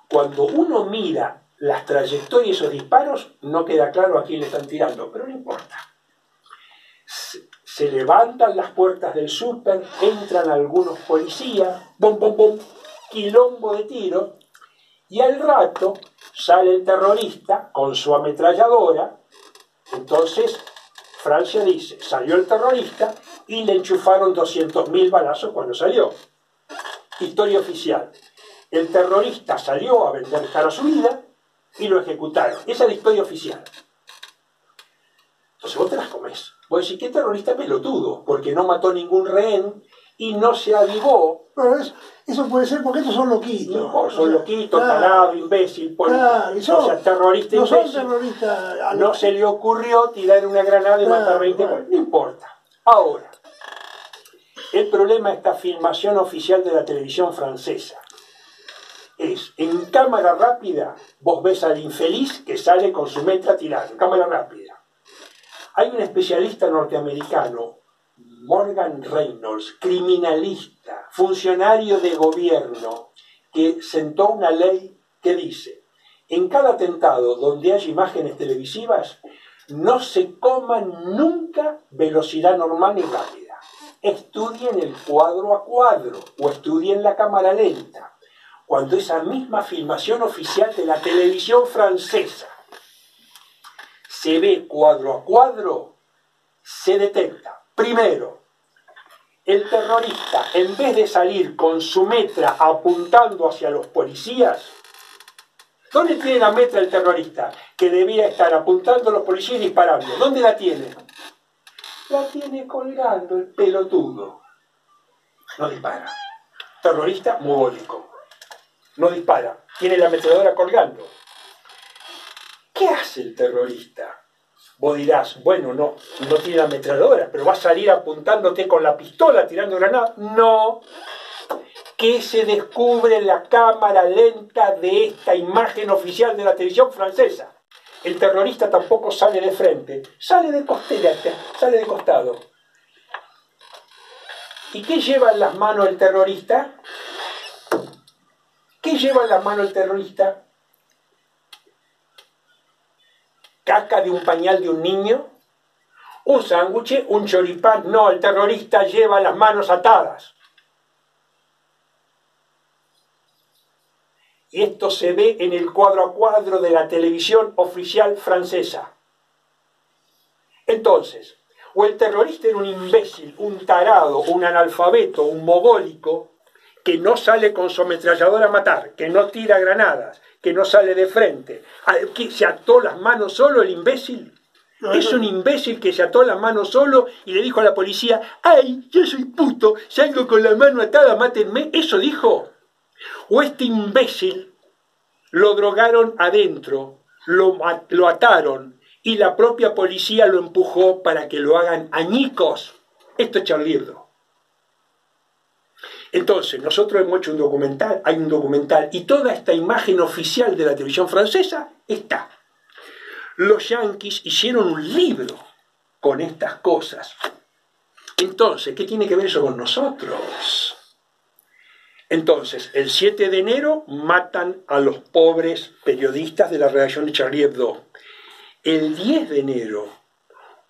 Cuando uno mira las trayectorias de esos disparos, no queda claro a quién le están tirando, pero no importa. Se levantan las puertas del súper, entran algunos policías, bom, bom, bom, quilombo de tiro, y al rato sale el terrorista con su ametralladora. Entonces Francia dice: salió el terrorista y le enchufaron 200.000 balazos cuando salió. Historia oficial. El terrorista salió a vender cara su vida y lo ejecutaron. Esa es la historia oficial. Entonces vos te las comés. Vos decís: ¿qué terrorista pelotudo? Porque no mató ningún rehén y no se avivó. Pero eso puede ser porque estos son loquitos. No, son loquitos, tarado, imbécil, terrorista no imbécil. Son terroristas. No se le ocurrió tirar una granada y matar 20. No importa. Ahora, el problema de esta filmación oficial de la televisión francesa es: en cámara rápida vos ves al infeliz que sale con su metra tirando, en cámara rápida. Hay un especialista norteamericano, Morgan Reynolds, criminalista, funcionario de gobierno, que sentó una ley que dice: en cada atentado donde haya imágenes televisivas, no se coman nunca velocidad normal ni rápida. Estudien el cuadro a cuadro o estudien la cámara lenta. Cuando esa misma filmación oficial de la televisión francesa se ve cuadro a cuadro, se detecta, primero, el terrorista, en vez de salir con su metra apuntando hacia los policías, ¿dónde tiene la metra el terrorista? Que debía estar apuntando a los policías y disparando. ¿Dónde la tiene? La tiene colgando el pelotudo. No dispara. Terrorista mogólico. No dispara. Tiene la ametralladora colgando. ¿Qué hace el terrorista? Vos dirás, bueno, no tiene la ametralladora, pero va a salir apuntándote con la pistola, tirando granadas. No. ¿Qué se descubre en la cámara lenta de esta imagen oficial de la televisión francesa? El terrorista tampoco sale de frente, sale de costeleta, sale de costado. ¿Y qué lleva en las manos el terrorista? ¿Qué lleva en las manos el terrorista? ¿Caca de un pañal de un niño? ¿Un sándwich? ¿Un choripán? No, el terrorista lleva las manos atadas. Y esto se ve en el cuadro a cuadro de la televisión oficial francesa. Entonces, o el terrorista era un imbécil, un tarado, un analfabeto, un mogólico, que no sale con su ametralladora a matar, que no tira granadas, que no sale de frente, que se ató las manos solo el imbécil. Es un imbécil que se ató las manos solo y le dijo a la policía, ¡ay, yo soy puto, salgo con la mano atada, mátenme! ¿Eso dijo? O este imbécil lo drogaron adentro, lo ataron y la propia policía lo empujó para que lo hagan añicos. Esto es Charlie Hebdo. Entonces, nosotros hemos hecho un documental, hay un documental, y toda esta imagen oficial de la televisión francesa está. Los yanquis hicieron un libro con estas cosas. Entonces, ¿qué tiene que ver eso con nosotros? Entonces, el 7 de enero matan a los pobres periodistas de la redacción de Charlie Hebdo. El 10 de enero,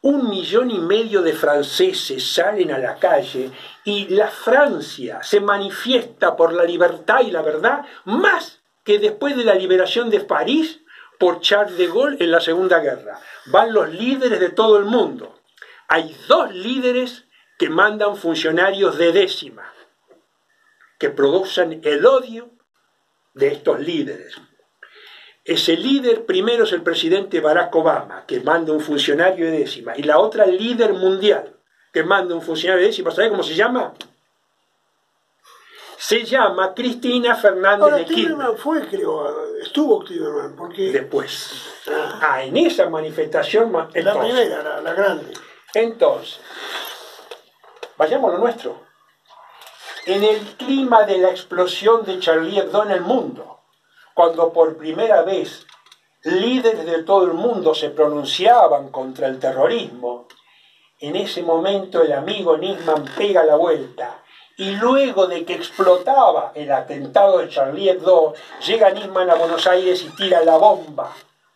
1,5 millones de franceses salen a la calle y la Francia se manifiesta por la libertad y la verdad más que después de la liberación de París por Charles de Gaulle en la Segunda Guerra. Van los líderes de todo el mundo. Hay 2 líderes que mandan funcionarios de décima, que producen el odio de estos líderes. Ese líder primero es el presidente Barack Obama, que manda un funcionario de décima, y la otra líder mundial, que manda un funcionario de décima. ¿Sabe cómo se llama? Se llama Cristina Fernández de Kirchner. Fue, creo, estuvo Tiberman, porque... Después. En esa manifestación... Entonces, la primera, la grande. Entonces, vayamos a lo nuestro. En el clima de la explosión de Charlie Hebdo en el mundo, cuando por primera vez líderes de todo el mundo se pronunciaban contra el terrorismo, en ese momento el amigo Nisman pega la vuelta y luego de que explotaba el atentado de Charlie Hebdo, llega Nisman a Buenos Aires y tira la bomba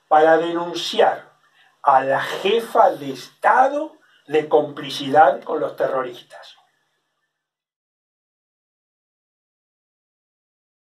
para denunciar a la jefa de Estado de complicidad con los terroristas.